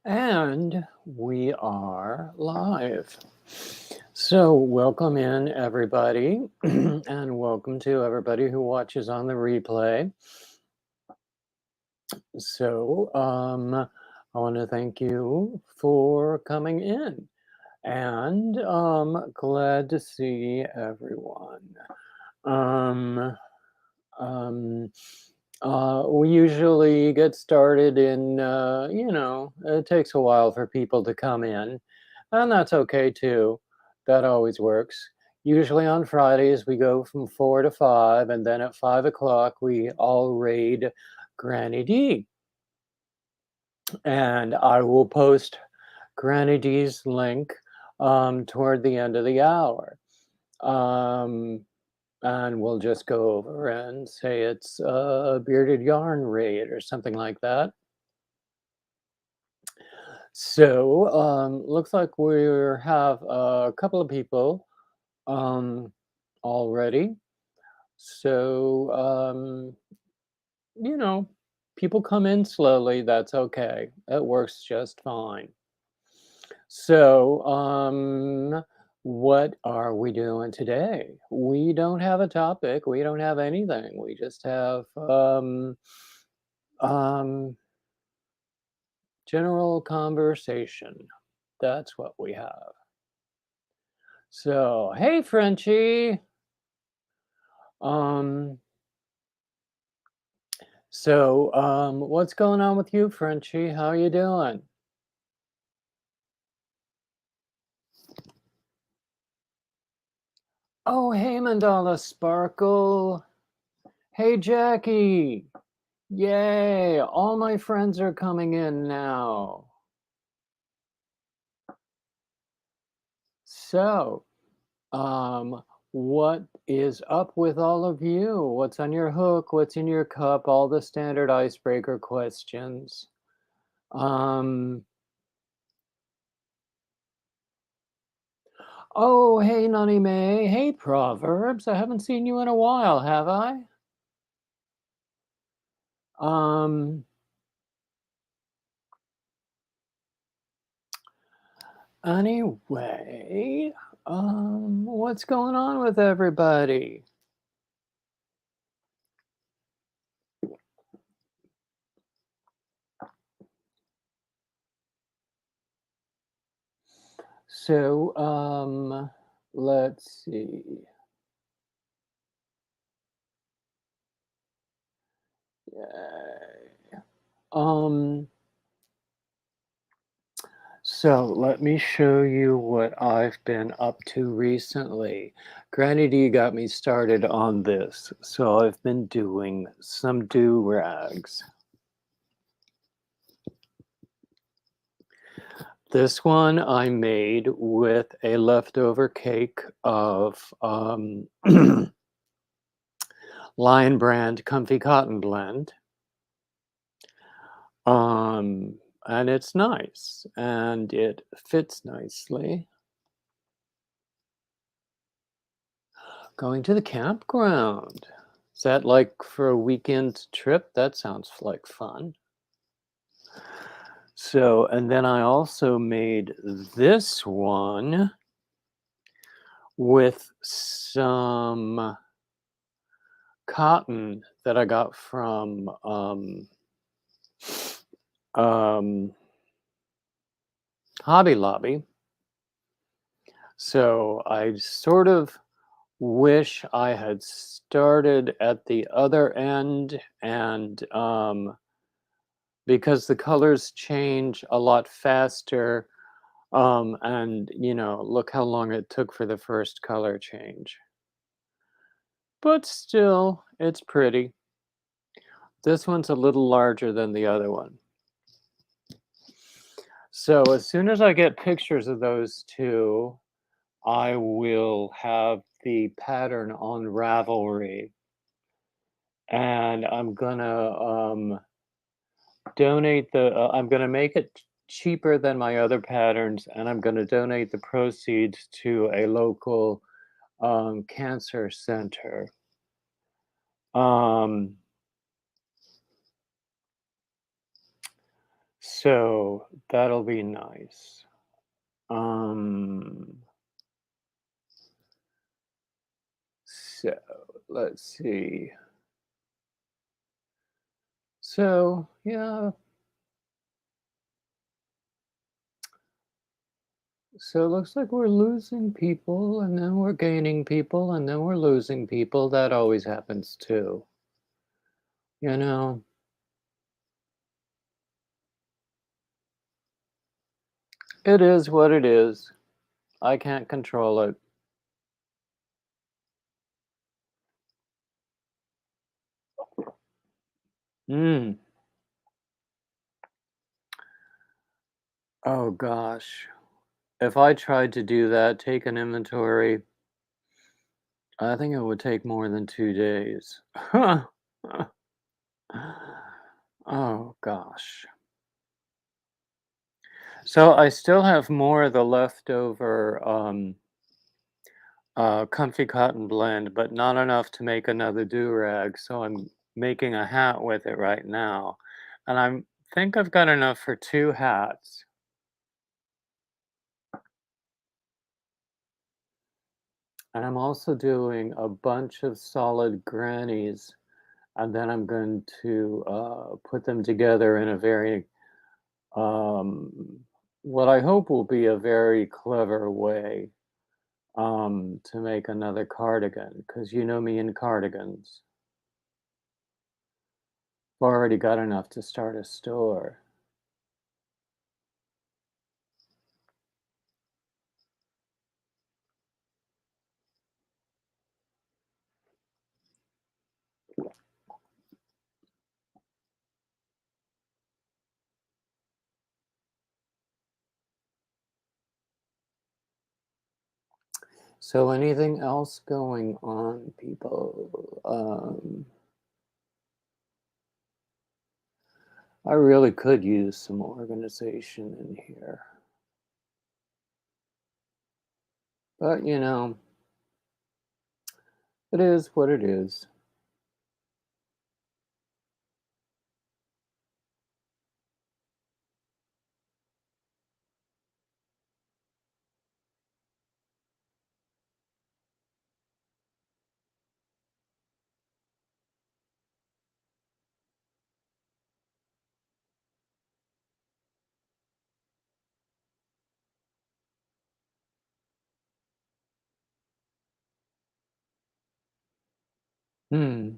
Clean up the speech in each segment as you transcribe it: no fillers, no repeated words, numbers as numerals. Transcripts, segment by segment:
And we are live. So, welcome in, everybody, and welcome to everybody who watches on the replay. So, I want to thank you for coming in, and glad to see everyone. Um, um, we usually get started in, it takes a while for people to come in, and that's okay too. That always works. Usually on Fridays, we go from 4 to 5, and then at 5 o'clock, we all raid Granny D. And I will post Granny D's link toward the end of the hour. Um, and we'll just go over and say it's a bearded yarn raid or something like that. So looks like we have a couple of people um, already. So you know, people come in slowly. That's okay. It works just fine. So what are we doing today? We don't have a topic. We don't have anything. We just have um, general conversation. That's what we have. So, hey, Frenchie. Um, what's going on with you, Frenchie? How you doing? Oh, hey, Mandala Sparkle. Hey, Jackie. Yay, all my friends are coming in now. So, um, what is up with all of you? What's on your hook? What's in your cup? All the standard icebreaker questions. Um, oh, hey, Nani May. Hey, Proverbs. I haven't seen you in a while, have I? Um, anyway, what's going on with everybody? So, let's see. Yay. Um, so let me show you what I've been up to recently. Granny D got me started on this, so I've been doing some do-rags. This one I made with a leftover cake of Lion Brand Comfy Cotton Blend. Um, and it's nice and it fits nicely. Going to the campground. Is that like for a weekend trip? That sounds like fun. So, and then I also made this one with some cotton that I got from um, Hobby Lobby. So I sort of wish I had started at the other end and because the colors change a lot faster and look how long it took for the first color change, but still it's pretty. This one's a little larger than the other one. So as soon as I get pictures of those two, I will have the pattern on Ravelry, and I'm gonna donate I'm gonna make it cheaper than my other patterns, and I'm gonna donate the proceeds to a local cancer center. Um, So that'll be nice. Um, so let's see. So yeah, so it looks like we're losing people and then we're gaining people and then we're losing people. That always happens too. You know, it is what it is. I can't control it. Mm. Oh gosh. If I tried to do that, take an inventory, I think it would take more than 2 days. Oh gosh. So I still have more of the leftover comfy cotton blend, but not enough to make another do-rag. So I'm making a hat with it right now. And I think I've got enough for 2 hats. And I'm also doing a bunch of solid grannies, and then I'm going to put them together in a very, um, what I hope will be a very clever way to make another cardigan, because you know me in cardigans. I've already got enough to start a store. So anything else going on, people? I really could use some organization in here. But you know, it is what it is. Hmm.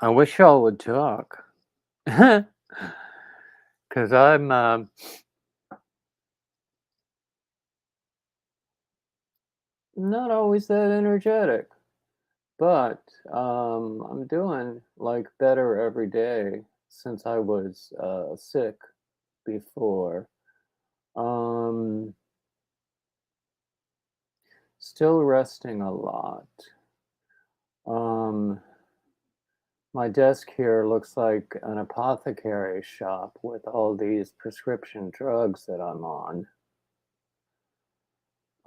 I wish y'all would talk. Because I'm not always that energetic. But I'm doing like better every day since I was sick before. Um, Still resting a lot. Um, my desk here looks like an apothecary shop with all these prescription drugs that I'm on.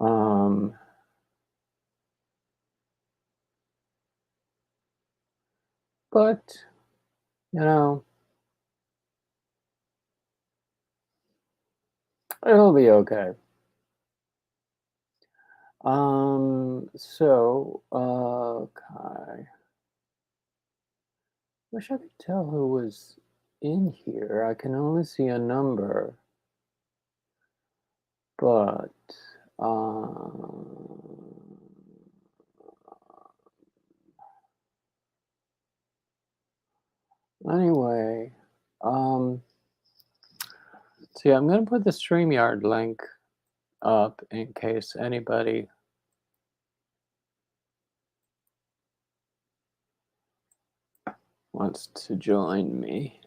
Um, but, you know, it'll be okay. Okay. Wish I could tell who was in here. I can only see a number, but anyway, um, see, I'm gonna put the StreamYard link up in case anybody wants to join me.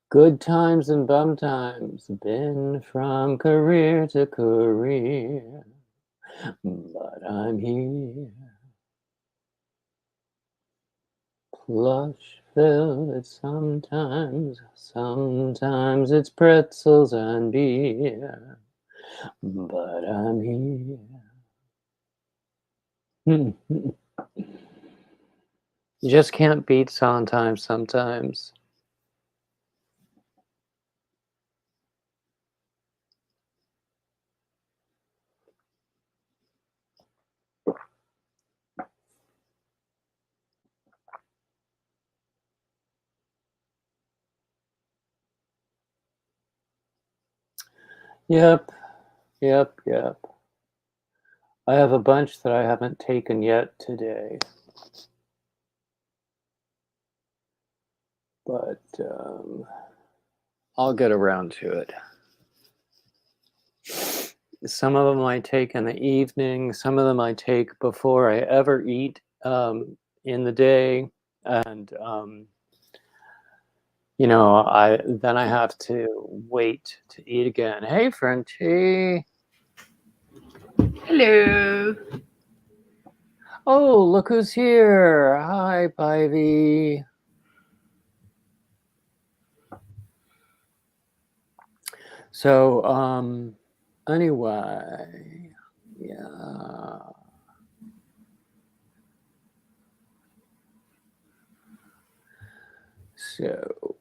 Good times and bum times, been from career to career, but I'm here. Plush velvet, sometimes it's pretzels and beer, but I'm here. You just can't beat Sondheim sometimes. Yep, yep. I have a bunch that I haven't taken yet today. But I'll get around to it. Some of them I take in the evening, some of them I take before I ever eat in the day. And, I have to wait to eat again. Hey, Frenchie. Hello. Oh, look who's here. Hi, Pivy. So, anyway, yeah. So,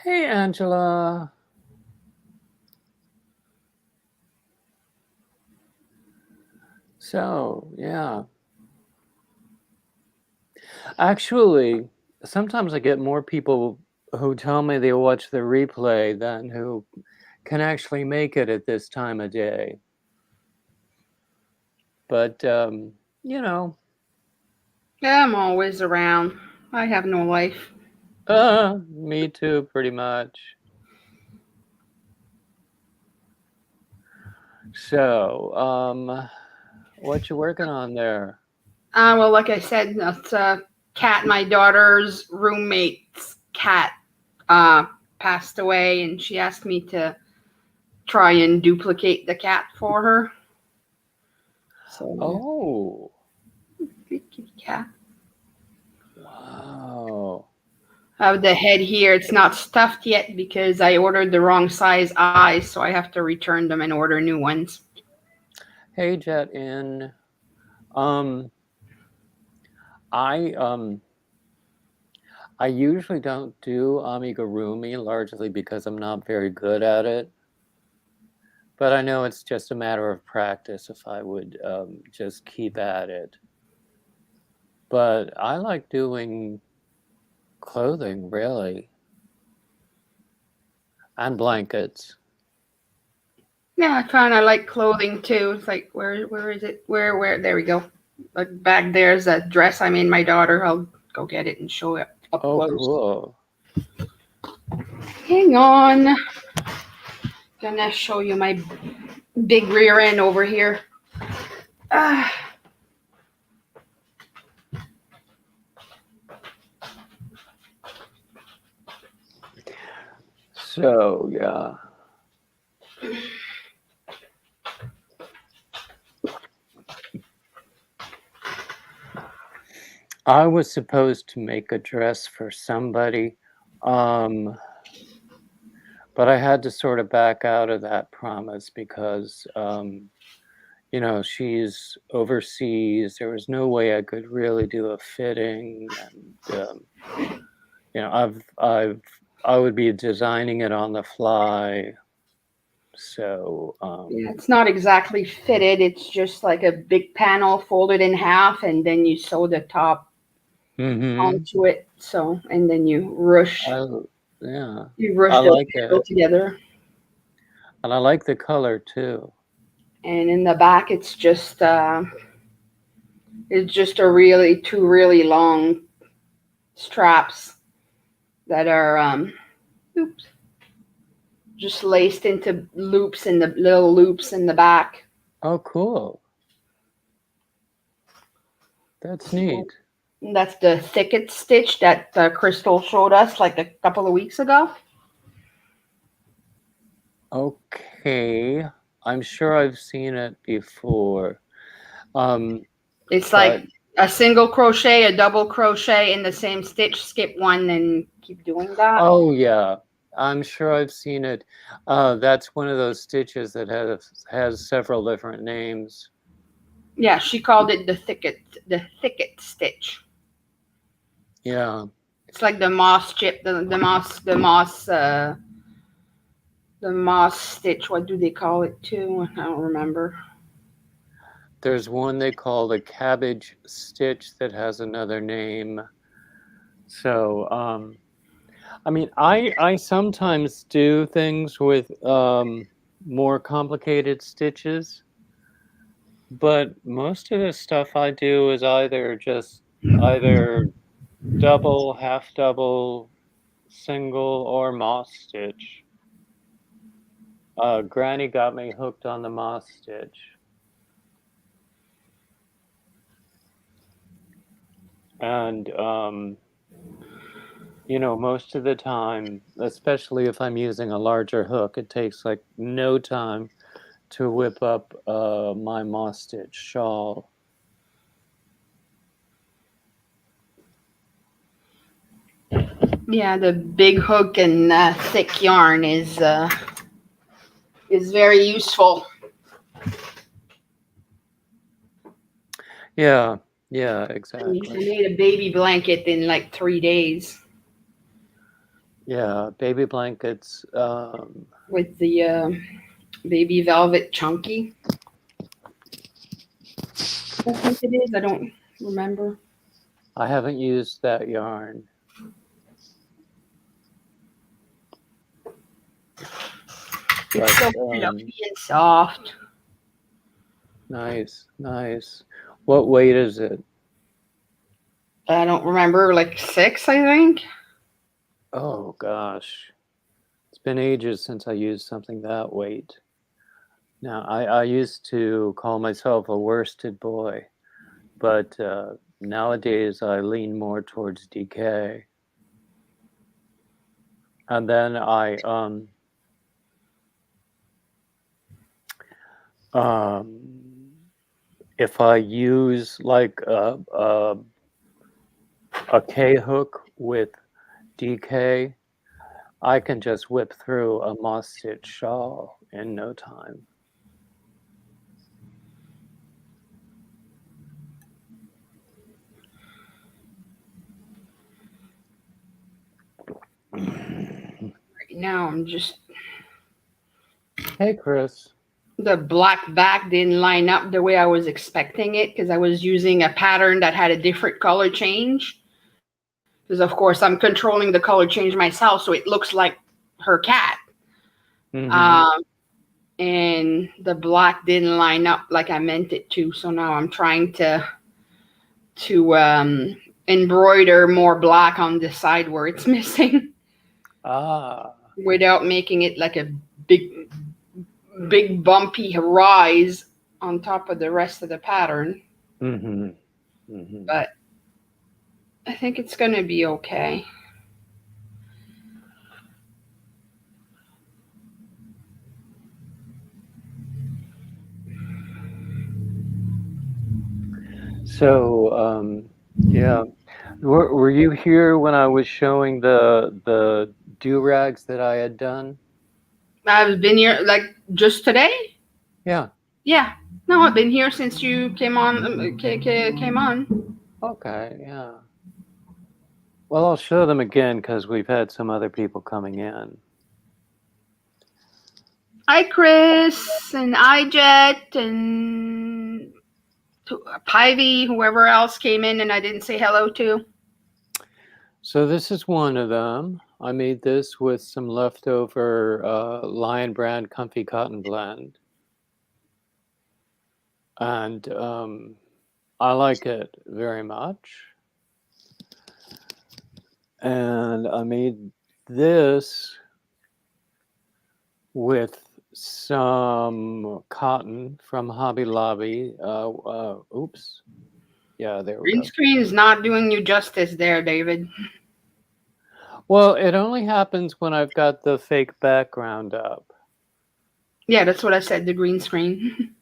hey, Angela. So, yeah. Actually, sometimes I get more people who tell me they watch the replay than who can actually make it at this time of day. But, Yeah, I'm always around. I have no life. me too, pretty much. So, what you working on there? Well, like I said, that's cat. My daughter's roommate's cat passed away, and she asked me to try and duplicate the cat for her. So, Oh, kitty cat. wow. The head here, it's not stuffed yet because I ordered the wrong size eyes, so I have to return them and order new ones. Hey, Jet in. Um, I I usually don't do amigurumi largely because I'm not very good at it. But I know it's just a matter of practice if I would just keep at it. But I like doing clothing, really, and blankets. Yeah, I kind of like clothing too. It's like where is it? Where? There we go. Like back there's a dress I made my daughter. I'll go get it and show it up Oh, close. cool. Hang on. Gonna show you my big rear end over here. Ah, So, yeah. I was supposed to make a dress for somebody, um, but I had to sort of back out of that promise because, she's overseas. There was no way I could really do a fitting, and I would be designing it on the fly. So, yeah, it's not exactly fitted. It's just like a big panel folded in half, and then you sew the top mm-hmm. onto it. So, and then I, yeah, you I rush the like panel it, together. and I like the color too. And in the back, it's just a really two really long straps that are oops, just laced into loops in the little loops in the back. Oh, cool. That's So neat. that's the thicket stitch that Crystal showed us like a couple of weeks ago. Okay, I'm sure I've seen it before. Um, It's but like a single crochet, a double crochet in the same stitch, skip one, and keep doing that. oh yeah, I'm sure I've seen it. That's one of those stitches that has several different names. Yeah, she called it the thicket stitch. Yeah, It's like the moss chip, the moss stitch. What do they call it too? I don't remember. there's one they call the cabbage stitch that has another name. So, I mean, I sometimes do things with more complicated stitches, but most of the stuff I do is either double, half double, single, or moss stitch. Granny got me hooked on the moss stitch. And, most of the time, especially if I'm using a larger hook, it takes like no time to whip up my moss stitch shawl. Yeah, the big hook and thick yarn is very useful. Yeah, yeah, I exactly. made a baby blanket in like 3 days Yeah, baby blankets. with the baby velvet chunky. I think it is. I don't remember. I haven't used that yarn. It's But so fluffy and soft. nice, nice. What weight is it? I don't remember, like 6, I think. Oh gosh, it's been ages since I used something that weight. Now, I used to call myself a worsted boy, but nowadays I lean more towards DK. And then um, if I use like a K hook with DK, I can just whip through a moss stitch shawl in no time. Right now, I'm just Hey, Chris. the black back didn't line up the way I was expecting it because I was using a pattern that had a different color change. Because of course I'm controlling the color change myself, so it looks like her cat. Mm-hmm. Um, and the black didn't line up like I meant it to. So now I'm trying to embroider more black on the side where it's missing, Ah. without making it like a big bumpy rise on top of the rest of the pattern. Mm-hmm. Mm-hmm. But I think it's gonna be okay. So, yeah. Were you here when I was showing the do-rags that I had done? I've been here like just today. Yeah. Yeah. No, I've been here since you came on. Came on. Okay, yeah. Well, I'll show them again because we've had some other people coming in. Hi, Chris and iJet and Pivy, whoever else came in and I didn't say hello to. So this is one of them. I made this with some leftover Lion Brand Comfy Cotton Blend. And I like it very much. And I made this with some cotton from Hobby Lobby. Oops. Yeah, there we Green go. screen is not doing you justice there, David. Well, it only happens when I've got the fake background up. Yeah, that's what I said, the green screen.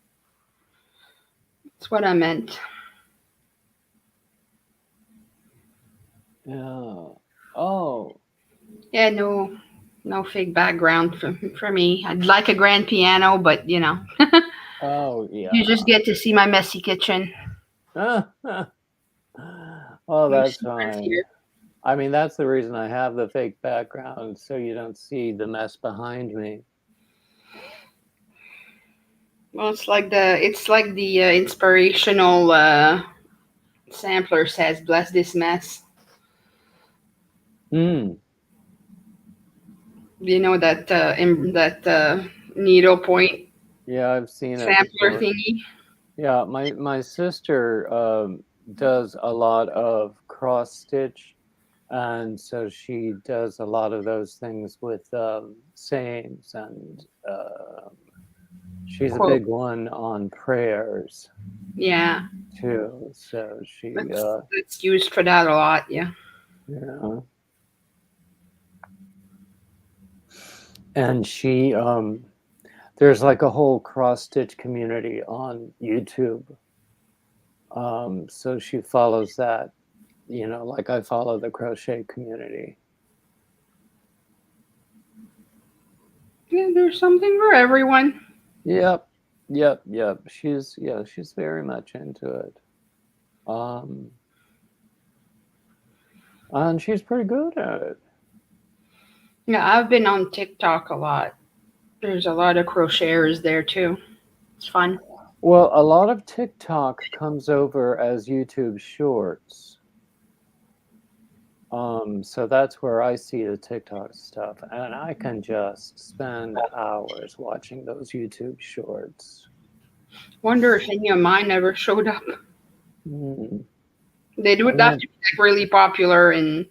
That's what I meant. Yeah. Oh. Yeah, no fake background for me. I'd like a grand piano, but Oh, you just yeah. get to see my messy kitchen. Oh, No that's secrets here. fine. I mean, that's the reason I have the fake background, so you don't see the mess behind me. Well, it's like the inspirational sampler says, "Bless this mess." Hmm. You know that needle point Yeah, I've seen it sampler before. thingy. Yeah, my sister does a lot of cross stitch, and so she does a lot of those things with sayings, and she's a Quote. big one on prayers Yeah, too. So she, that's used for that a lot. Yeah. yeah, and she, there's like a whole cross stitch community on YouTube. So she follows that, like I follow the crochet community. Yeah, there's something for everyone. Yep, yep. She's very much into it. Um, and she's pretty good at it. Yeah, I've been on TikTok a lot. There's a lot of crocheters there too. It's fun. Well, a lot of TikTok comes over as YouTube Shorts. So that's where I see the TikTok stuff, and I can just spend hours watching those YouTube Shorts. Wonder if any of mine ever showed up. Mm. They And would have then, to be like really popular, and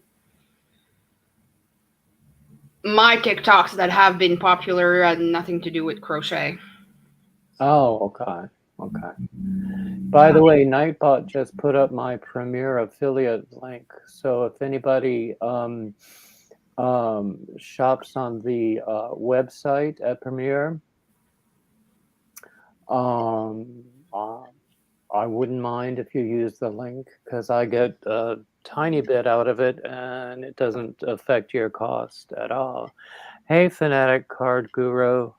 my TikToks that have been popular had nothing to do with crochet. oh, okay, okay. By the way, Nightbot just put up my Premiere affiliate link. So if anybody shops on the website at Premiere, um, uh, I wouldn't mind if you use the link because I get a tiny bit out of it and it doesn't affect your cost at all. Hey, Fanatic Card Guru.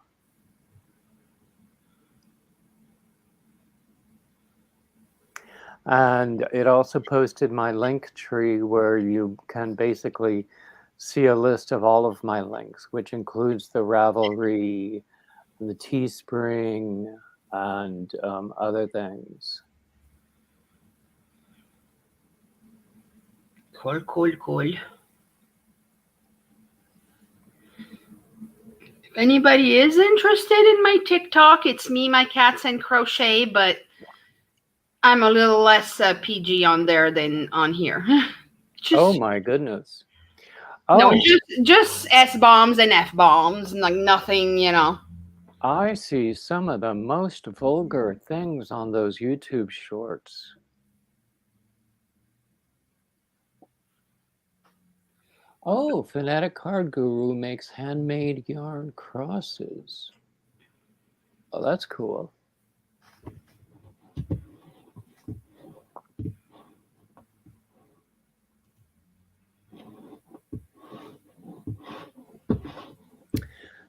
And it also posted my link tree where you can basically see a list of all of my links, which includes the Ravelry, the Teespring, and other things. Cool, cool, cool. If anybody is interested in my TikTok, it's me, my cats, and crochet, but I'm a little less PG on there than on here. Oh just my goodness. no, Oh, just S bombs and F bombs, like nothing. I see some of the most vulgar things on those YouTube shorts. Oh, Fanatic Card Guru makes handmade yarn crosses. Oh, that's cool.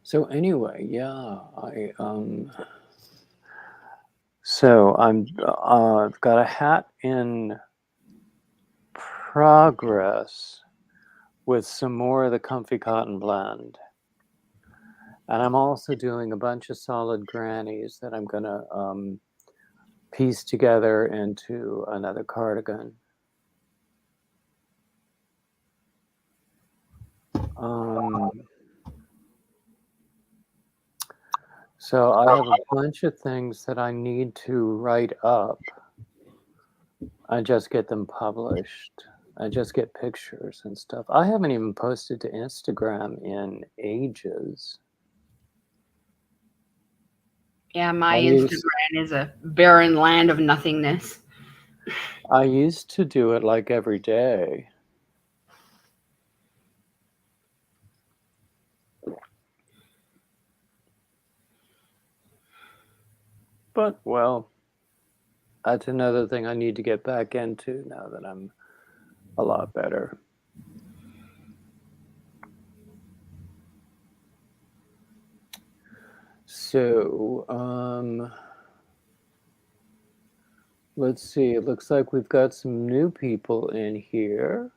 So anyway, yeah, I've got a hat in progress with some more of the Comfy Cotton blend. And I'm also doing a bunch of solid grannies that I'm gonna piece together into another cardigan. Um, so I have a bunch of things that I need to write up. I just get them published. I just get pictures and stuff. I haven't even posted to Instagram in ages. Yeah, my I used Instagram is a barren land of nothingness. I used to do it like every day. But well, that's another thing I need to get back into now that I'm a lot better. So, let's see. It looks like we've got some new people in here.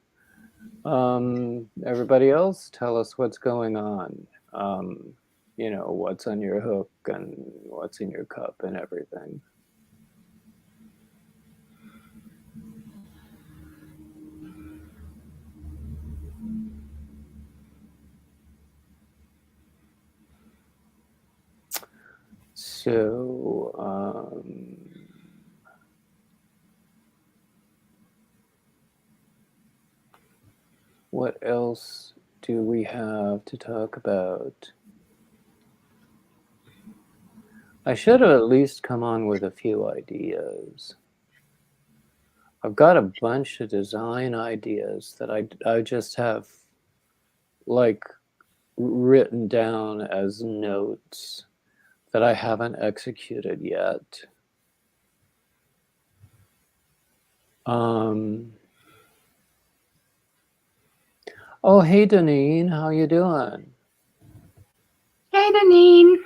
Everybody else, tell us what's going on. What's on your hook and what's in your cup and everything. So, what else do we have to talk about? I should have at least come on with a few ideas. I've got a bunch of design ideas that I just have like written down as notes that I haven't executed yet. Oh, hey, Deneen, how you doing? Hey, Deneen.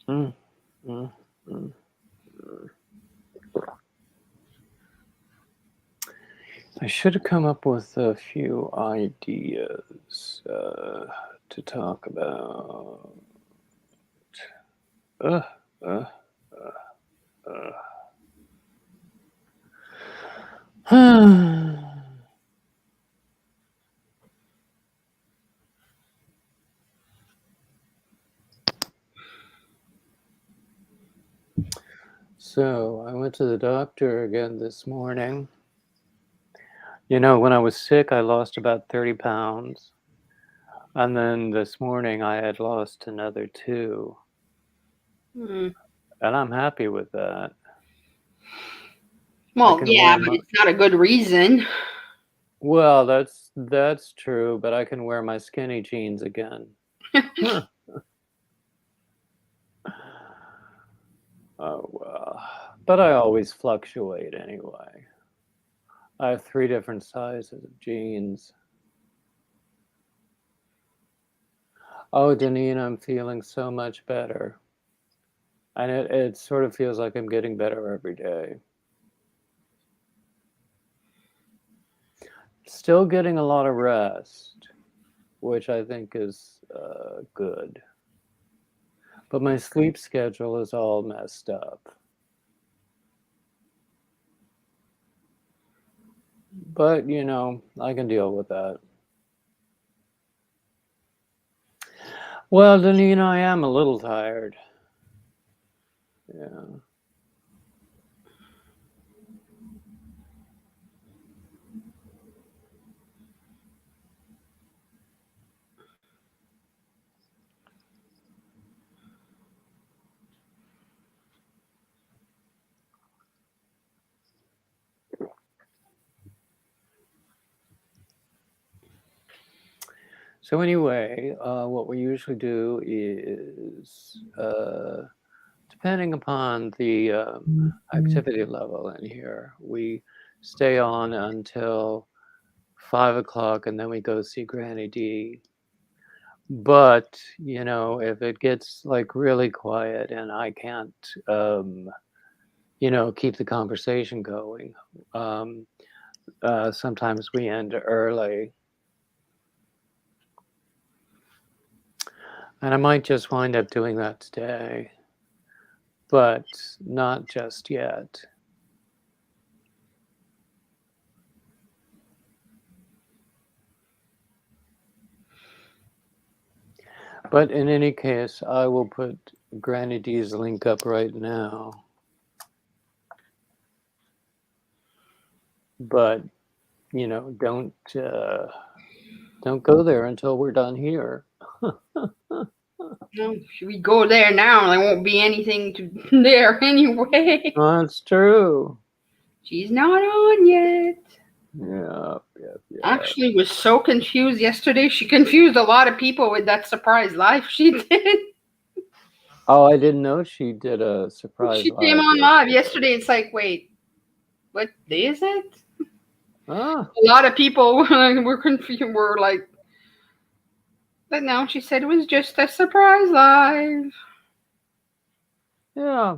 Mm, mm, mm. I should have come up with a few ideas to talk about. Uh, uh, So I went to the doctor again this morning. When I was sick, I lost about 30 pounds. And then this morning, I had lost another 2. Hmm. And I'm happy with that. Well, yeah, but it's not a good reason. Well, that's true, but I can wear my skinny jeans again. Oh, well. But I always fluctuate anyway. I have 3 different sizes of jeans. Oh, Deneen, I'm feeling so much better. And it sort of feels like I'm getting better every day. Still getting a lot of rest, which I think is good. But my sleep schedule is all messed up. But, I can deal with that. Well, Deneen, I am a little tired. Yeah. So anyway, what we usually do is, depending upon the activity level in here, we stay on until 5 o'clock and then we go see Granny D. But, if it gets like really quiet and I can't, keep the conversation going, sometimes we end early. And I might just wind up doing that today, but not just yet. But in any case, I will put Granny D's link up right now. But, don't go there until we're done here. No, should we go there now? There won't be anything there anyway. That's true. She's not on yet. Yeah. Actually, was so confused yesterday. She confused a lot of people with that surprise live she did. Oh, I didn't know she did a surprise She came live on live yesterday. yesterday. It's like, wait, what day is it? Ah, A lot of people were confused. Were like, but no, she said it was just a surprise live. yeah.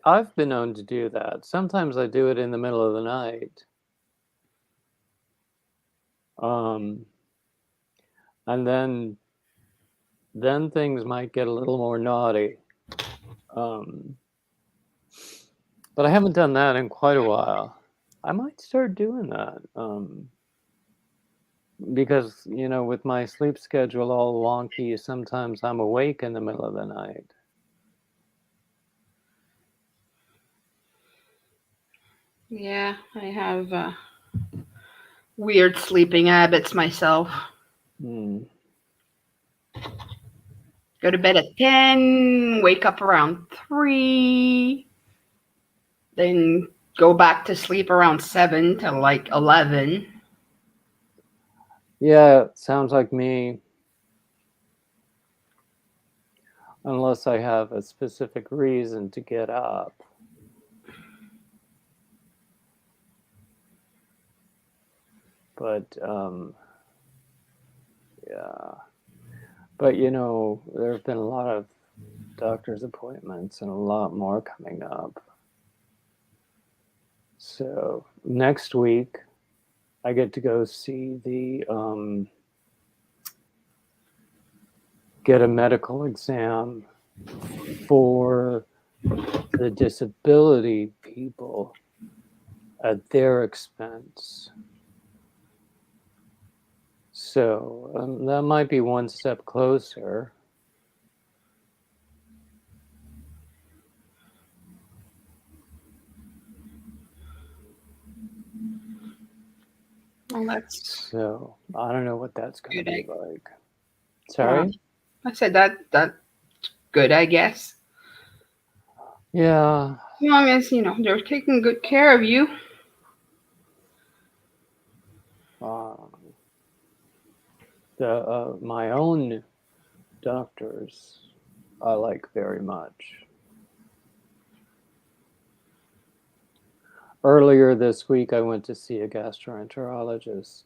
I've been known to do that. Sometimes I do it in the middle of the night. Um, and then things might get a little more naughty. Um, but I haven't done that in quite a while. I might start doing that. Because, with my sleep schedule all wonky, sometimes I'm awake in the middle of the night. Yeah, I have weird sleeping habits myself. Hmm. Go to bed at 10, wake up around 3, then go back to sleep around 7 to like 11. Yeah, sounds like me, unless I have a specific reason to get up. But, yeah. But, there have been a lot of doctor's appointments and a lot more coming up. So next week, I get to go see get a medical exam for the disability people at their expense. So that might be one step closer. Well, that's So I don't know what that's going to good. be like. Well, Sorry? I said that's good, I guess. Yeah. As long as, they're taking good care of you. Um, my own doctors I like very much. Earlier this week, I went to see a gastroenterologist,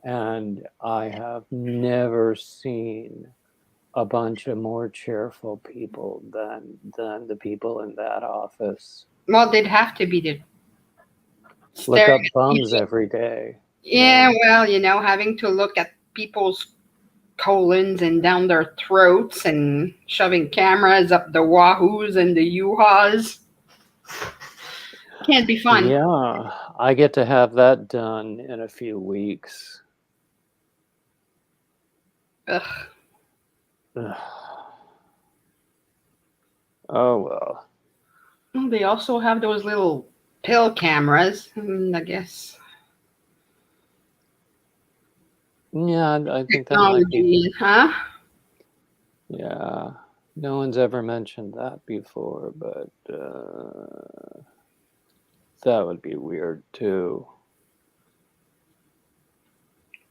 and I have never seen a bunch of more cheerful people than the people in that office. Well, they'd have to be Look staring up at bums people. every day. Yeah, Yeah. well, having to look at people's colons and down their throats and shoving cameras up the wahoos and the yoo-haws. Can't be fun. Yeah, I get to have that done in a few weeks. Ugh. Ugh. Oh well. Well, they also have those little pill cameras, I guess. Yeah, I think that might be. Technology, huh? Yeah, no one's ever mentioned that before, but that would be weird too.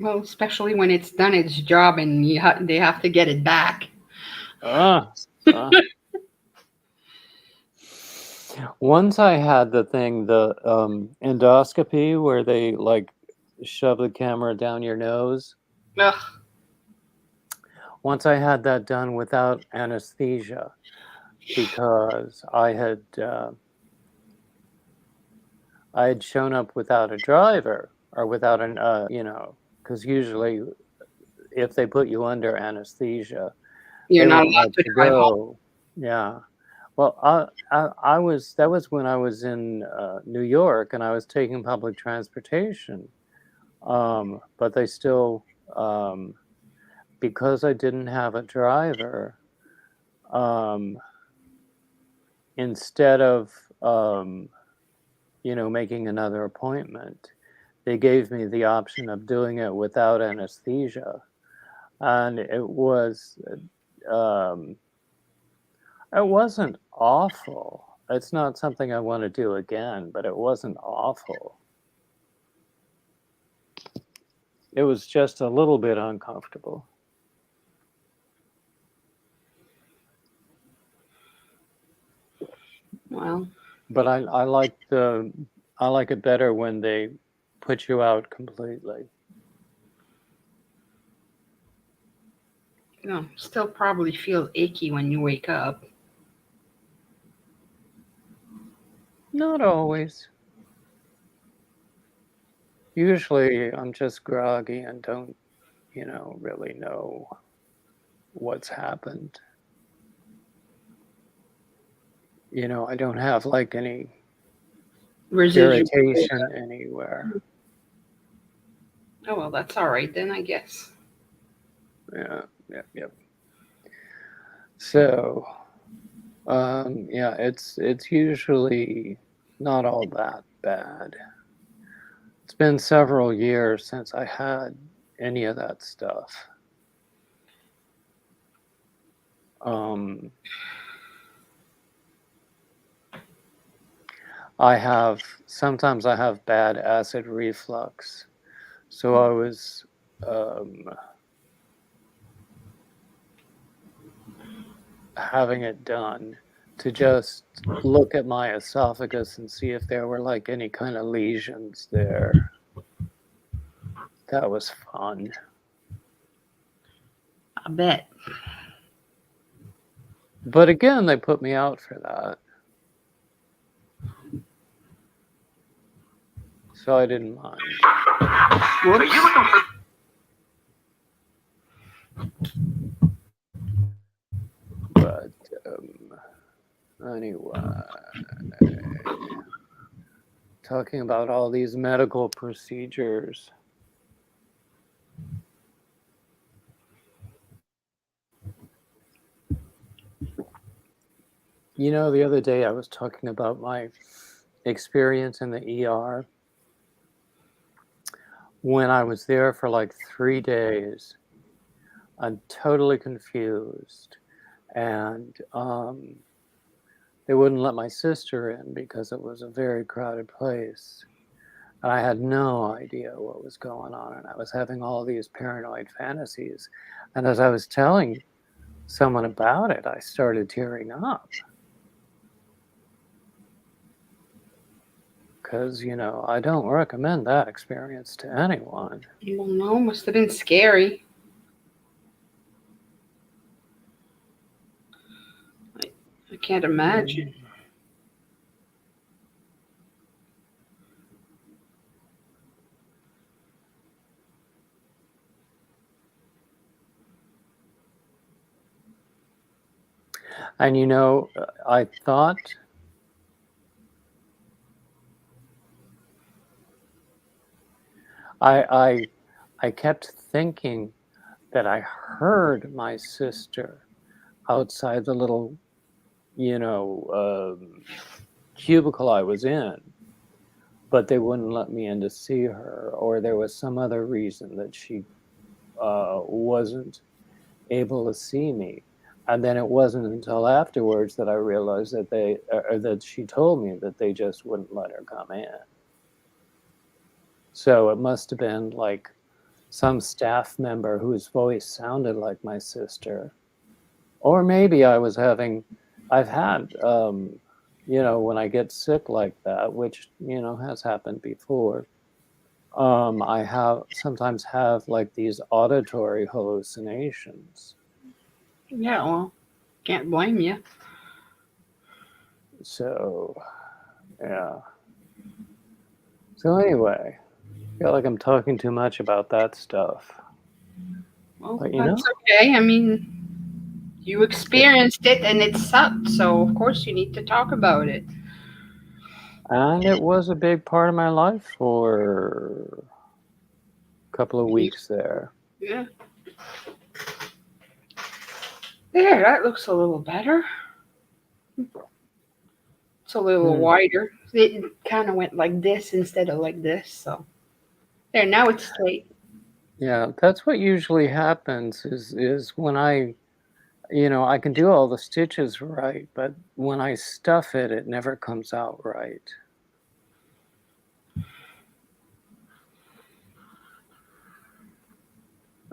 Well, especially when it's done its job and they have to get it back. Ah, ah. Once I had the endoscopy where they like shove the camera down your nose. Ugh. Once I had that done without anesthesia because I had shown up without a driver or without because usually if they put you under anesthesia, You're they not won't allowed let to you drive home. go. Yeah. Well, I was that was when I was in New York and I was taking public transportation. But they still, because I didn't have a driver, um, instead of making another appointment, they gave me the option of doing it without anesthesia, and um, it wasn't awful. It's not something I want to do again, but it wasn't awful. It was just a little bit uncomfortable. But I like it better when they put you out completely. No, still probably feel achy when you wake up. Not always. Usually I'm just groggy and don't, really know what's happened. I don't have like any Residual. irritation anywhere. Oh well, that's all right then, I guess. Yeah, yep, yep. So, yeah, it's usually not all that bad. It's been several years since I had any of that stuff. Um, sometimes I have bad acid reflux. So I was um, having it done to just look at my esophagus and see if there were like any kind of lesions there. That was fun. I bet. But again, they put me out for that. So I didn't mind. Whoops. But anyway, talking about all these medical procedures. The other day I was talking about my experience in the ER. When I was there for like 3 days, I'm totally confused. And they wouldn't let my sister in because it was a very crowded place. And I had no idea what was going on. And I was having all these paranoid fantasies. And as I was telling someone about it, I started tearing up. Because, I don't recommend that experience to anyone. Well, no, must have been scary. I can't imagine. And I thought I kept thinking that I heard my sister outside the little, cubicle I was in, but they wouldn't let me in to see her, or there was some other reason that she wasn't able to see me. And then it wasn't until afterwards that I realized that that she told me that they just wouldn't let her come in. So it must have been like some staff member whose voice sounded like my sister. Or maybe I've had, when I get sick like that, which, has happened before, I sometimes have like these auditory hallucinations. Yeah, well, can't blame you. So, yeah. So anyway, I feel like I'm talking too much about that stuff. Well, But that's okay. I mean, you experienced it and it sucked, so of course you need to talk about it. and it was a big part of my life for a couple of weeks there. Yeah. There, that looks a little better. It's a little Hmm. wider. It kind of went like this instead of like this, so there. Now it's straight. Yeah, that's what usually happens is when I can do all the stitches right, but when I stuff it, it never comes out right.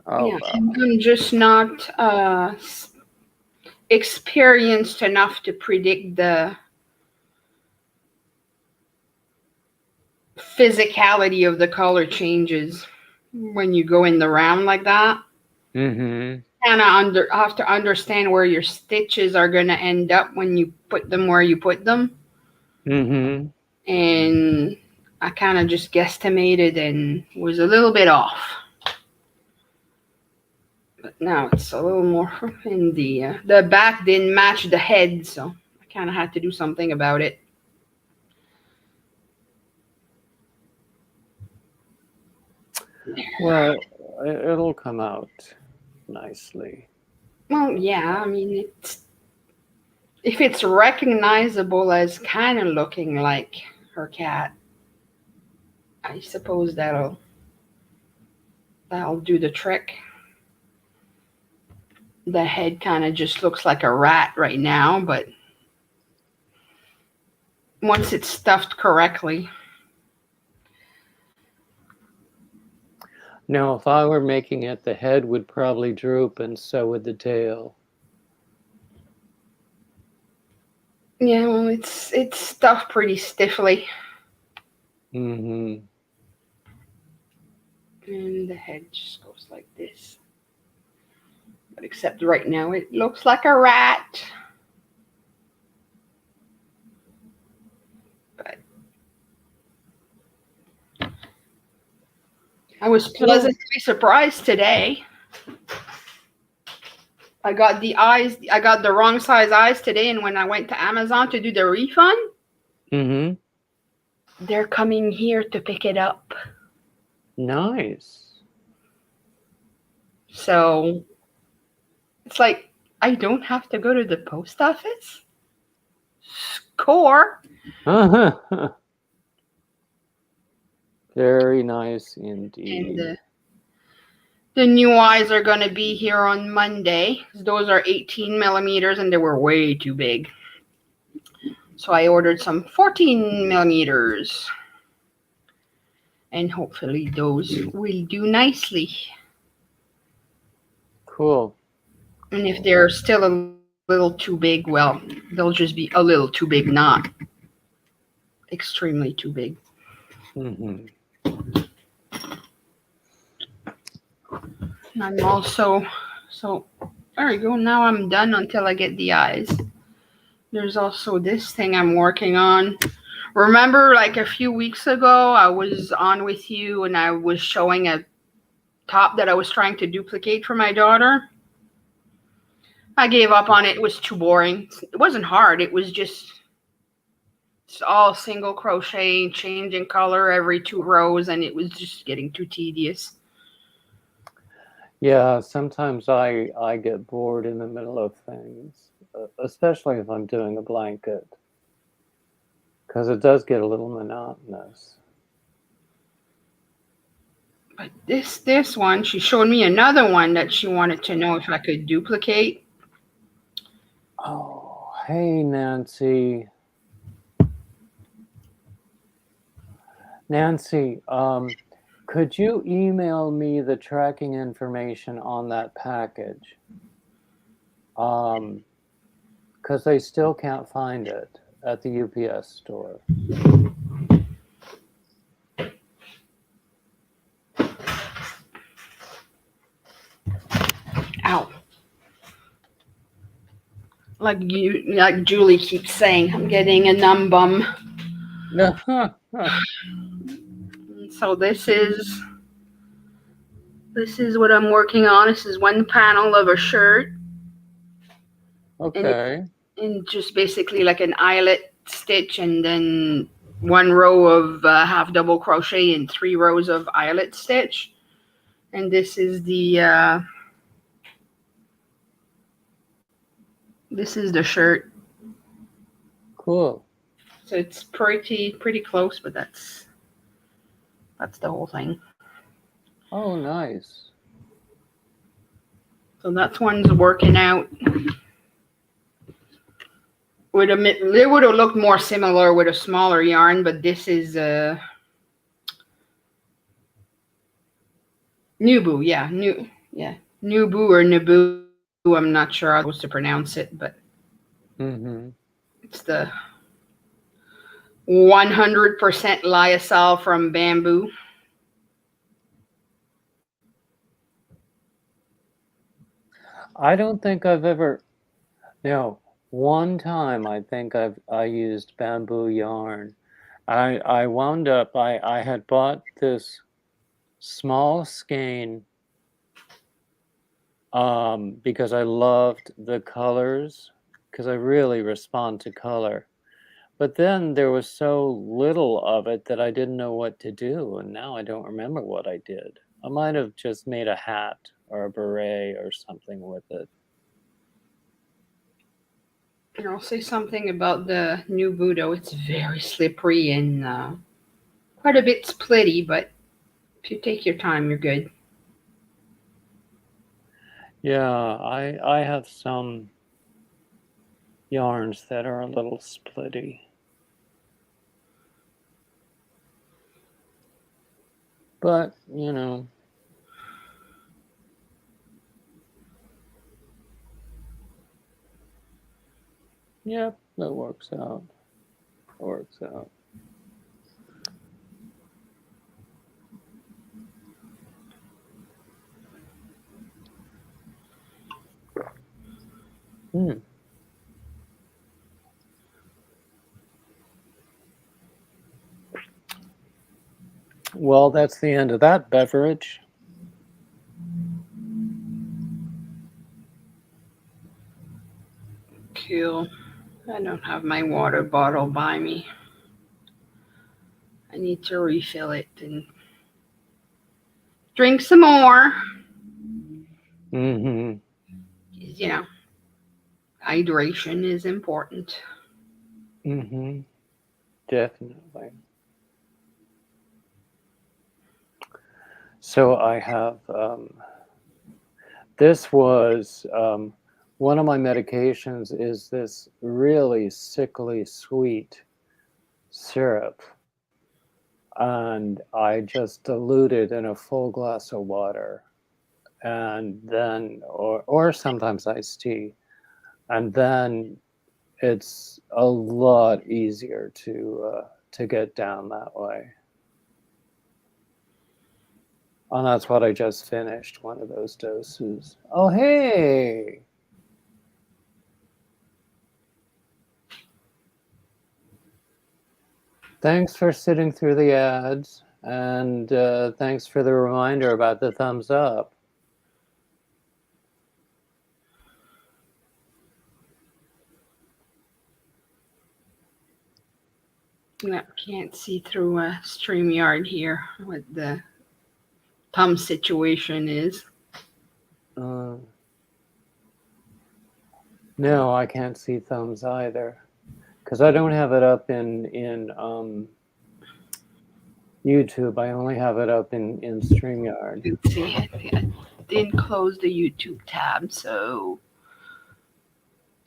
Oh Yeah, well. I'm just not experienced enough to predict the physicality of the color changes when you go in the round like that. Mm-hmm. And I have to understand where your stitches are going to end up when you put them where you put them. Mm-hmm. And I kind of just guesstimated and was a little bit off. But now it's a little more. And the back didn't match the head, so I kind of had to do something about it. Well, it'll come out nicely. Well, yeah, I mean, if it's recognizable as kind of looking like her cat, I suppose that'll do the trick. The head kind of just looks like a rat right now, but once it's stuffed correctly. Now, if I were making it, the head would probably droop, and so would the tail. Yeah, well, it's stuffed pretty stiffly. Mm-hmm. And the head just goes like this. But except right now it looks like a rat. But I was pleasantly surprised today. I got the wrong size eyes today, and when I went to Amazon to do the refund, Mm-hmm. they're coming here to pick it up. Nice. So it's like I don't have to go to the post office. Score. Very nice indeed. And the new eyes are going to be here on Monday. Those are 18 millimeters, and they were way too big. So I ordered some 14 millimeters. And hopefully those will do nicely. Cool. And if they're still a little too big, well, they'll just be a little too big, not extremely too big. Mm-hmm. And I'm also, so there you go. Now I'm done until I get the eyes. There's also this thing I'm working on. Remember, like a few weeks ago, I was on with you and I was showing a top that I was trying to duplicate for my daughter. I gave up on it. It was too boring. It wasn't hard. It was just all single crochet, changing color every 2 rows, and it was just getting too tedious. Yeah, sometimes I get bored in the middle of things, especially if I'm doing a blanket, because it does get a little monotonous. But this one, she showed me another one that she wanted to know if I could duplicate. Oh, hey, Nancy. Nancy, could you email me the tracking information on that package? Because they still can't find it at the UPS store. Ow. Like Julie keeps saying, I'm getting a numb bum. So this is what I'm working on. This is one panel of a shirt. Okay. And just basically like an eyelet stitch, and then 1 row of half double crochet and 3 rows of eyelet stitch. And this is the shirt. Cool. So it's pretty close, but that's the whole thing. Oh, nice. So that one's working out. It would have looked more similar with a smaller yarn, but this is Nubu, Nubu or Nabu. I'm not sure how to pronounce it, but Mm-hmm. it's the 100% lyocell from bamboo. I don't think I've ever. No, one time I think I used bamboo yarn. I wound up. I had bought this small skein because I loved the colors because I really respond to color. But then there was so little of it that I didn't know what to do, and now I don't remember what I did. I might have just made a hat or a beret or something with it. And I'll say something about the new Budo. It's very slippery and quite a bit splitty, but if you take your time, you're good. Yeah, I have some yarns that are a little splitty. But, yep, that works out. Works out. Hmm. Well, that's the end of that beverage. Cool. I don't have my water bottle by me. I need to refill it and drink some more. Mm-hmm. You know, hydration is important. Mm-hmm. Definitely. So I have, this was, one of my medications is this really sickly sweet syrup. And I just dilute it in a full glass of water. And then, or sometimes iced tea. And then it's a lot easier to get down that way. And that's what I just finished, one of those doses. Oh, hey! Thanks for sitting through the ads, and thanks for the reminder about the thumbs up. I can't see through a StreamYard here what the thumb situation is. No, I can't see thumbs either, because I don't have it up in YouTube. I only have it up in StreamYard. Let's see. I didn't close the YouTube tab, so.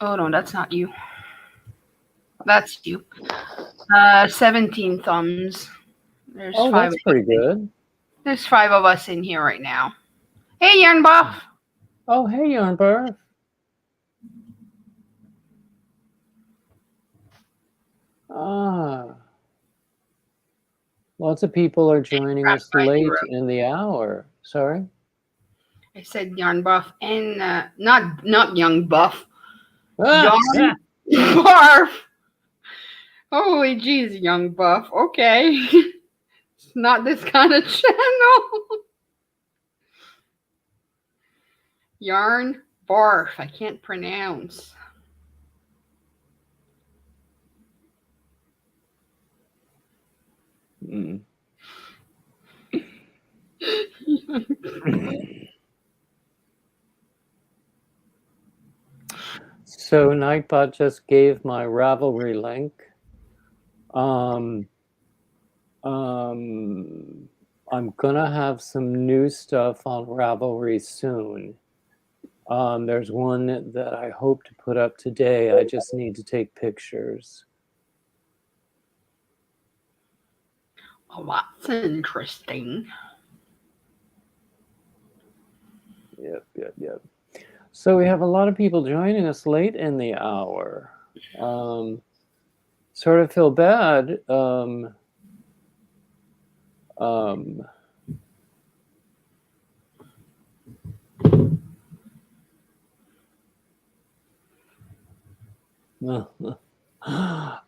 Oh no, that's not you. That's you. 17 thumbs. There's Oh, five. that's pretty good. There's 5 of us in here right now. Hey, Yarn Buff. Oh, hey, Yarnberg. Ah, lots of people are joining us late in the hour. Sorry? I said Yarn Buff and not Young Buff. Ah, Yarn Barf. Holy jeez, Young Buff. Okay. It's not this kind of channel. Yarn Barf. I can't pronounce. So Nightbot just gave my Ravelry link. I'm gonna have some new stuff on Ravelry soon. There's one that I hope to put up today. I just need to take pictures. Oh, that's interesting. Yep. So we have a lot of people joining us late in the hour. sort of feel bad. Um, oh,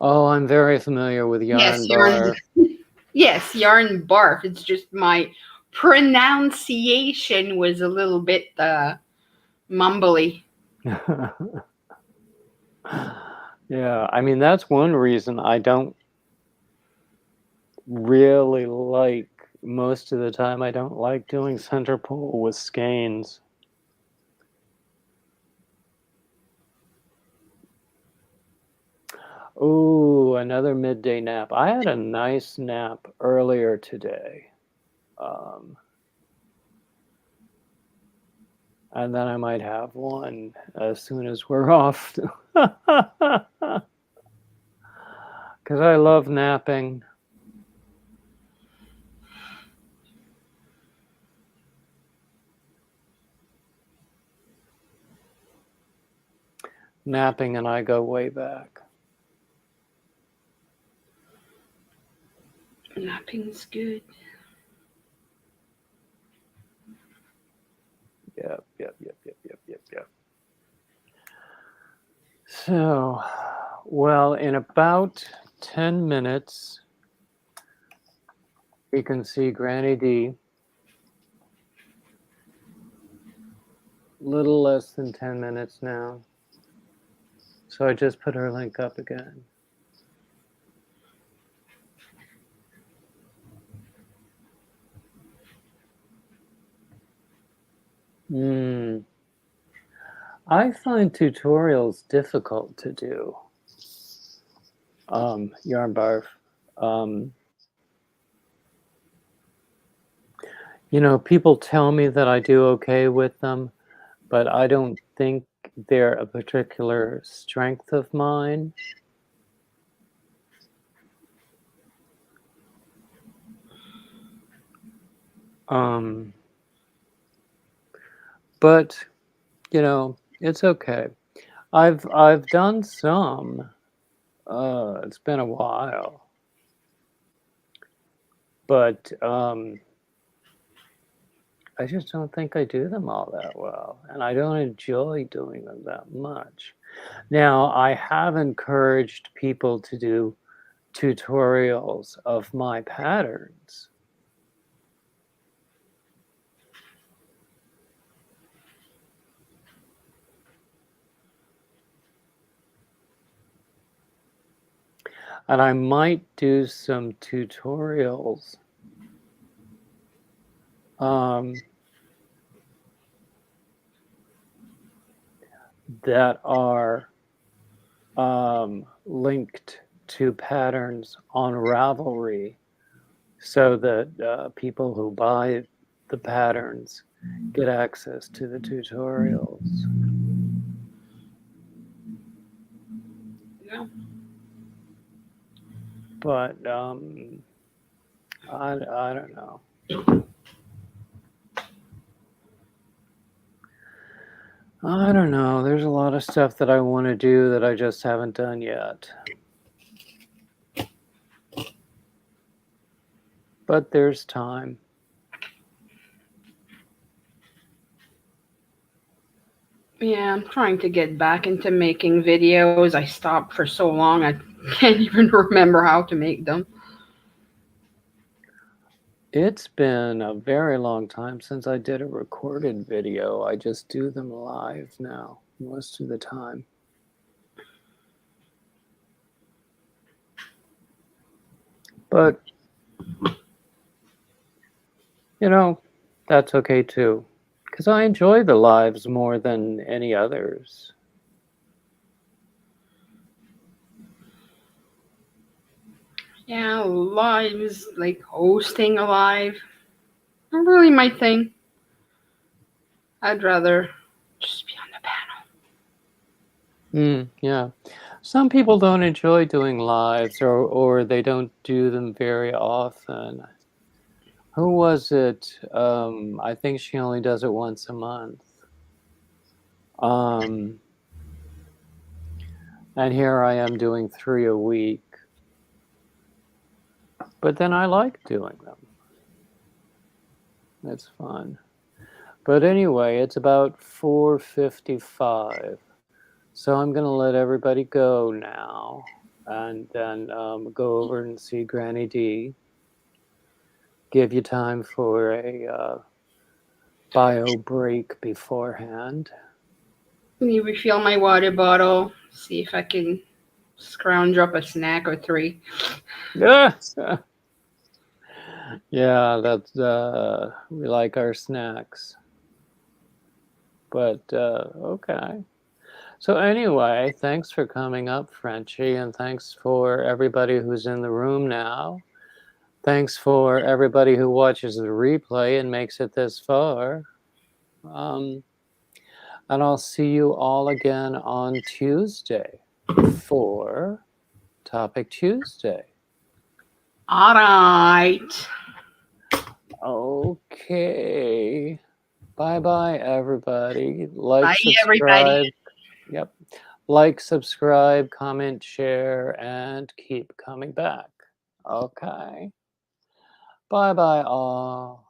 I'm very familiar with Yes, yarn yarn. barf. Yes, yarn barf. It's just my pronunciation was a little bit mumbly. Yeah, I mean, that's one reason I don't really like, most of the time, I don't like doing center pull with skeins. Ooh, another midday nap. I had a nice nap earlier today. Um, and then I might have one as soon as we're off. Because I love napping. Napping and I go way back. Napping's good. Yep, yep, yep, yep, yep, yep, yep. So, well, in about 10 minutes, we can see Granny D. Little less than 10 minutes now. So I just put her link up again. I find tutorials difficult to do. Yarn barf. You know, people tell me that I do okay with them, but I don't think they're a particular strength of mine. But you know, it's okay. I've done some. It's been a while, but I just don't think I do them all that well, and I don't enjoy doing them that much. Now, I have encouraged people to do tutorials of my patterns. And I might do some tutorials that are linked to patterns on Ravelry, so that people who buy the patterns get access to the tutorials. Yeah. But I don't know. I don't know. There's a lot of stuff that I want to do that I just haven't done yet. But there's time. Yeah, I'm trying to get back into making videos. I stopped for so long I can't even remember how to make them. It's been a very long time since I did a recorded video. I just do them live now, most of the time. But, you know, that's okay too. Because I enjoy the lives more than any others. Yeah, lives, like hosting a live, not really my thing. I'd rather just be on the panel. Yeah. Some people don't enjoy doing lives, or they don't do them very often. Who was it? I think she only does it once a month. And here I am doing 3 a week. But then I like doing them. It's fun. But anyway, it's about 4:55. So I'm going to let everybody go now and then go over and see Granny D. Give you time for a bio break beforehand. Let me refill my water bottle. See if I can scrounge up a snack or three. Yeah, yeah, that's we like our snacks. But okay. So anyway, thanks for coming up, Frenchie, and thanks for everybody who's in the room now. Thanks for everybody who watches the replay and makes it this far. And I'll see you all again on Tuesday for Topic Tuesday. All right. Okay. Bye-bye, everybody. Like, Bye, subscribe. everybody. Yep. Like, subscribe, comment, share, and keep coming back. Okay. Bye-bye, all.